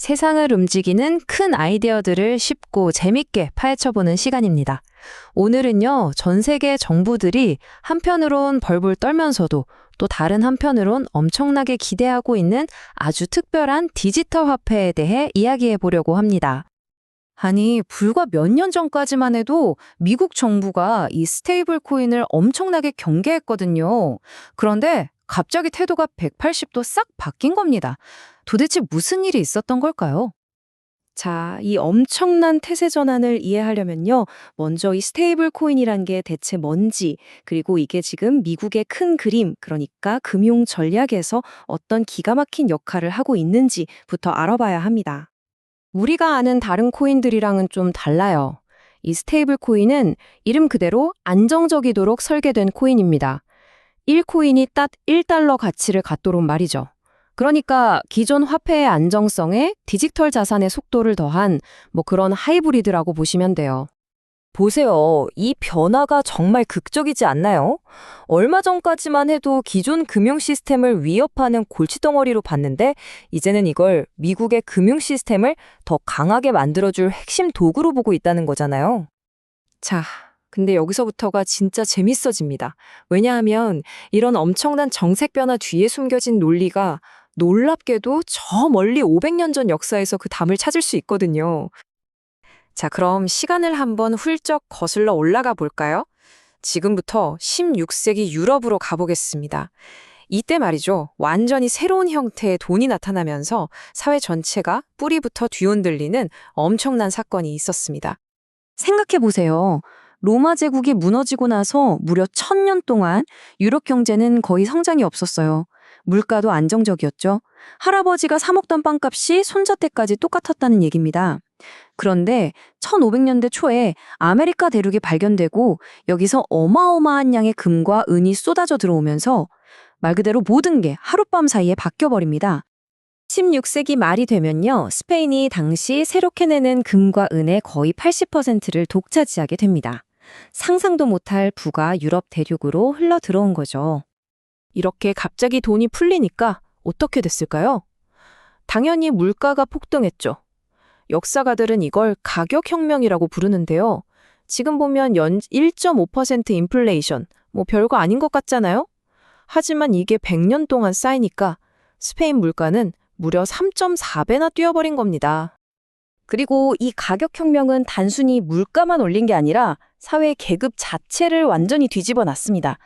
세상을 움직이는 큰 아이디어들을 쉽고 재밌게 파헤쳐보는 시간입니다. 오늘은요, 전 세계 정부들이 한편으론 벌벌 떨면서도 또 다른 한편으론 엄청나게 기대하고 있는 아주 특별한 디지털 화폐에 대해 이야기해 보려고 합니다. 아니, 불과 몇 년 전까지만 해도 미국 정부가 이 스테이블 코인을 엄청나게 경계했거든요. 그런데 갑자기 태도가 180도 싹 바뀐 겁니다. 도대체 무슨 일이 있었던 걸까요? 자, 이 엄청난 태세 전환을 이해하려면요. 먼저 이 스테이블 코인이란 게 대체 뭔지, 그리고 이게 지금 미국의 큰 그림, 그러니까 금융 전략에서 어떤 기가 막힌 역할을 하고 있는지부터 알아봐야 합니다. 우리가 아는 다른 코인들이랑은 좀 달라요. 이 스테이블 코인은 이름 그대로 안정적이도록 설계된 코인입니다. 1코인이 딱 1달러 가치를 갖도록 말이죠. 그러니까 기존 화폐의 안정성에 디지털 자산의 속도를 더한 그런 하이브리드라고 보시면 돼요. 보세요. 이 변화가 정말 극적이지 않나요? 얼마 전까지만 해도 기존 금융 시스템을 위협하는 골칫덩어리로 봤는데 이제는 이걸 미국의 금융 시스템을 더 강하게 만들어줄 핵심 도구로 보고 있다는 거잖아요. 자, 근데 여기서부터가 진짜 재밌어집니다. 왜냐하면 이런 엄청난 정책 변화 뒤에 숨겨진 논리가 놀랍게도 저 멀리 500년 전 역사에서 그 담을 찾을 수 있거든요. 자, 그럼 시간을 한번 훌쩍 거슬러 올라가 볼까요? 지금부터 16세기 유럽으로 가보겠습니다. 이때 말이죠. 완전히 새로운 형태의 돈이 나타나면서 사회 전체가 뿌리부터 뒤흔들리는 엄청난 사건이 있었습니다. 생각해 보세요. 로마 제국이 무너지고 나서 무려 1000년 동안 유럽 경제는 거의 성장이 없었어요. 물가도 안정적이었죠. 할아버지가 사 먹던 빵값이 손자 때까지 똑같았다는 얘기입니다. 그런데 1500년대 초에 아메리카 대륙이 발견되고 여기서 어마어마한 양의 금과 은이 쏟아져 들어오면서 말 그대로 모든 게 하룻밤 사이에 바뀌어버립니다. 16세기 말이 되면요. 스페인이 당시 새로 캐내는 금과 은의 거의 80%를 독차지하게 됩니다. 상상도 못할 부가 유럽 대륙으로 흘러 들어온 거죠. 이렇게 갑자기 돈이 풀리니까 어떻게 됐을까요? 당연히 물가가 폭등했죠. 역사가들은 이걸 가격혁명이라고 부르는데요. 지금 보면 연 1.5% 인플레이션, 별거 아닌 것 같잖아요? 하지만 이게 100년 동안 쌓이니까 스페인 물가는 무려 3.4배나 뛰어버린 겁니다. 그리고 이 가격혁명은 단순히 물가만 올린 게 아니라 사회 계급 자체를 완전히 뒤집어 놨습니다.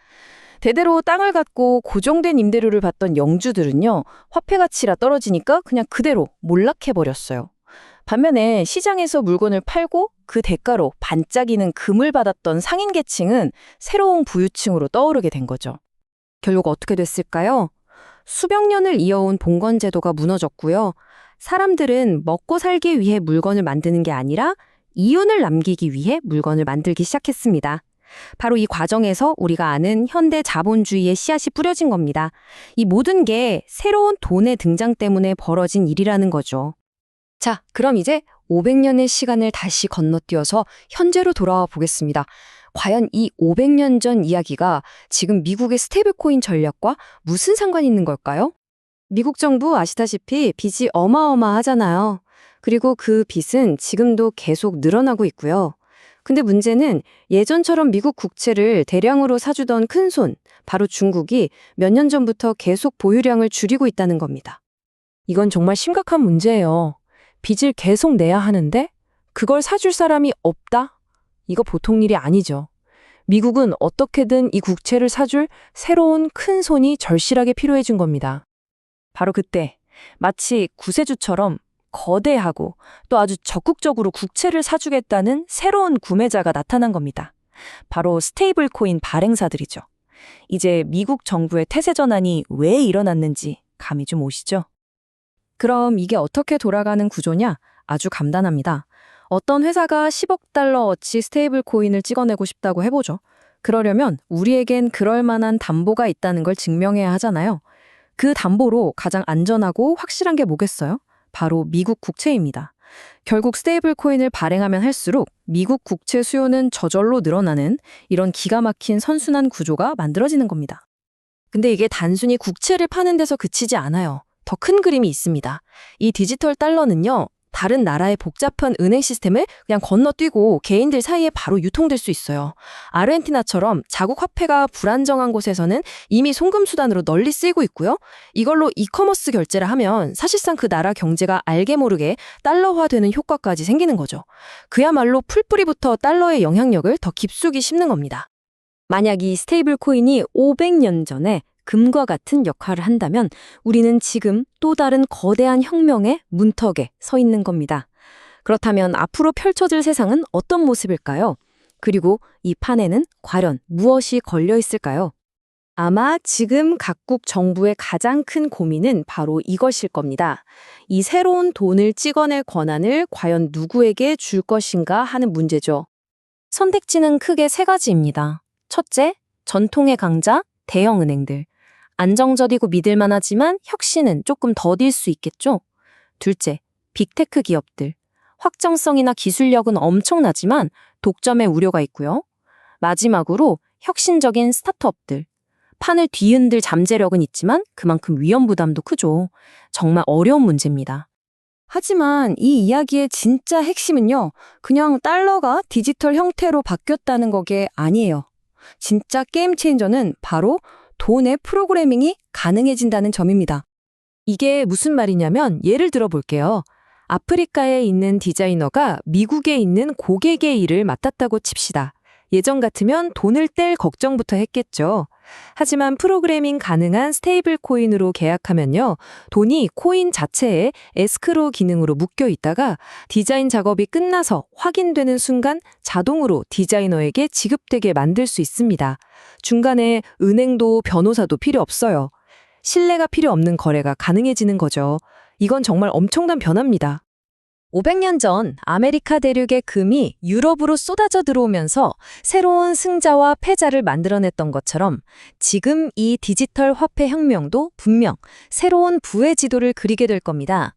대대로 땅을 갖고 고정된 임대료를 받던 영주들은요, 화폐 가치가 떨어지니까 그냥 그대로 몰락해버렸어요. 반면에 시장에서 물건을 팔고 그 대가로 반짝이는 금을 받았던 상인 계층은 새로운 부유층으로 떠오르게 된 거죠. 결국 어떻게 됐을까요? 수백 년을 이어온 봉건 제도가 무너졌고요. 사람들은 먹고 살기 위해 물건을 만드는 게 아니라 이윤을 남기기 위해 물건을 만들기 시작했습니다. 바로 이 과정에서 우리가 아는 현대 자본주의의 씨앗이 뿌려진 겁니다. 이 모든 게 새로운 돈의 등장 때문에 벌어진 일이라는 거죠. 자, 그럼 이제 500년의 시간을 다시 건너뛰어서 현재로 돌아와 보겠습니다. 과연 이 500년 전 이야기가 지금 미국의 스테이블 코인 전략과 무슨 상관이 있는 걸까요? 미국 정부 아시다시피 빚이 어마어마하잖아요. 그리고 그 빚은 지금도 계속 늘어나고 있고요. 근데 문제는 예전처럼 미국 국채를 대량으로 사주던 큰손, 바로 중국이 몇 년 전부터 계속 보유량을 줄이고 있다는 겁니다. 이건 정말 심각한 문제예요. 빚을 계속 내야 하는데 그걸 사줄 사람이 없다? 이거 보통 일이 아니죠. 미국은 어떻게든 이 국채를 사줄 새로운 큰 손이 절실하게 필요해진 겁니다. 바로 그때 마치 구세주처럼 거대하고 또 아주 적극적으로 국채를 사주겠다는 새로운 구매자가 나타난 겁니다. 바로 스테이블 코인 발행사들이죠. 이제 미국 정부의 태세 전환이 왜 일어났는지 감이 좀 오시죠? 그럼 이게 어떻게 돌아가는 구조냐? 아주 간단합니다. 어떤 회사가 10억 달러어치 스테이블 코인을 찍어내고 싶다고 해보죠. 그러려면 우리에겐 그럴 만한 담보가 있다는 걸 증명해야 하잖아요. 그 담보로 가장 안전하고 확실한 게 뭐겠어요? 바로 미국 국채입니다. 결국 스테이블 코인을 발행하면 할수록 미국 국채 수요는 저절로 늘어나는 이런 기가 막힌 선순환 구조가 만들어지는 겁니다. 근데 이게 단순히 국채를 파는 데서 그치지 않아요. 더 큰 그림이 있습니다. 이 디지털 달러는요, 다른 나라의 복잡한 은행 시스템을 그냥 건너뛰고 개인들 사이에 바로 유통될 수 있어요. 아르헨티나처럼 자국 화폐가 불안정한 곳에서는 이미 송금수단으로 널리 쓰이고 있고요. 이걸로 이커머스 결제를 하면 사실상 그 나라 경제가 알게 모르게 달러화되는 효과까지 생기는 거죠. 그야말로 풀뿌리부터 달러의 영향력을 더 깊숙이 심는 겁니다. 만약 이 스테이블 코인이 500년 전에 금과 같은 역할을 한다면 우리는 지금 또 다른 거대한 혁명의 문턱에 서 있는 겁니다. 그렇다면 앞으로 펼쳐질 세상은 어떤 모습일까요? 그리고 이 판에는 과연 무엇이 걸려 있을까요? 아마 지금 각국 정부의 가장 큰 고민은 바로 이것일 겁니다. 이 새로운 돈을 찍어낼 권한을 과연 누구에게 줄 것인가 하는 문제죠. 선택지는 크게 세 가지입니다. 첫째, 전통의 강자, 대형 은행들. 안정적이고 믿을만하지만 혁신은 조금 더딜 수 있겠죠? 둘째, 빅테크 기업들. 확정성이나 기술력은 엄청나지만 독점의 우려가 있고요. 마지막으로 혁신적인 스타트업들. 판을 뒤흔들 잠재력은 있지만 그만큼 위험 부담도 크죠. 정말 어려운 문제입니다. 하지만 이 이야기의 진짜 핵심은요, 그냥 달러가 디지털 형태로 바뀌었다는 거게 아니에요. 진짜 게임 체인저는 바로 돈의 프로그래밍이 가능해진다는 점입니다. 이게 무슨 말이냐면 예를 들어 볼게요. 아프리카에 있는 디자이너가 미국에 있는 고객의 일을 맡았다고 칩시다. 예전 같으면 돈을 뗄 걱정부터 했겠죠. 하지만 프로그래밍 가능한 스테이블 코인으로 계약하면요. 돈이 코인 자체에 에스크로 기능으로 묶여 있다가 디자인 작업이 끝나서 확인되는 순간 자동으로 디자이너에게 지급되게 만들 수 있습니다. 중간에 은행도 변호사도 필요 없어요. 신뢰가 필요 없는 거래가 가능해지는 거죠. 이건 정말 엄청난 변화입니다. 500년 전 아메리카 대륙의 금이 유럽으로 쏟아져 들어오면서 새로운 승자와 패자를 만들어냈던 것처럼 지금 이 디지털 화폐 혁명도 분명 새로운 부의 지도를 그리게 될 겁니다.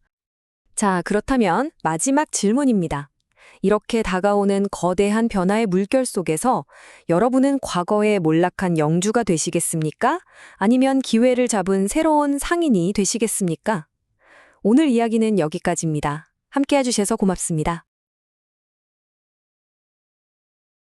자, 그렇다면 마지막 질문입니다. 이렇게 다가오는 거대한 변화의 물결 속에서 여러분은 과거의 몰락한 영주가 되시겠습니까? 아니면 기회를 잡은 새로운 상인이 되시겠습니까? 오늘 이야기는 여기까지입니다. 함께 해주셔서 고맙습니다.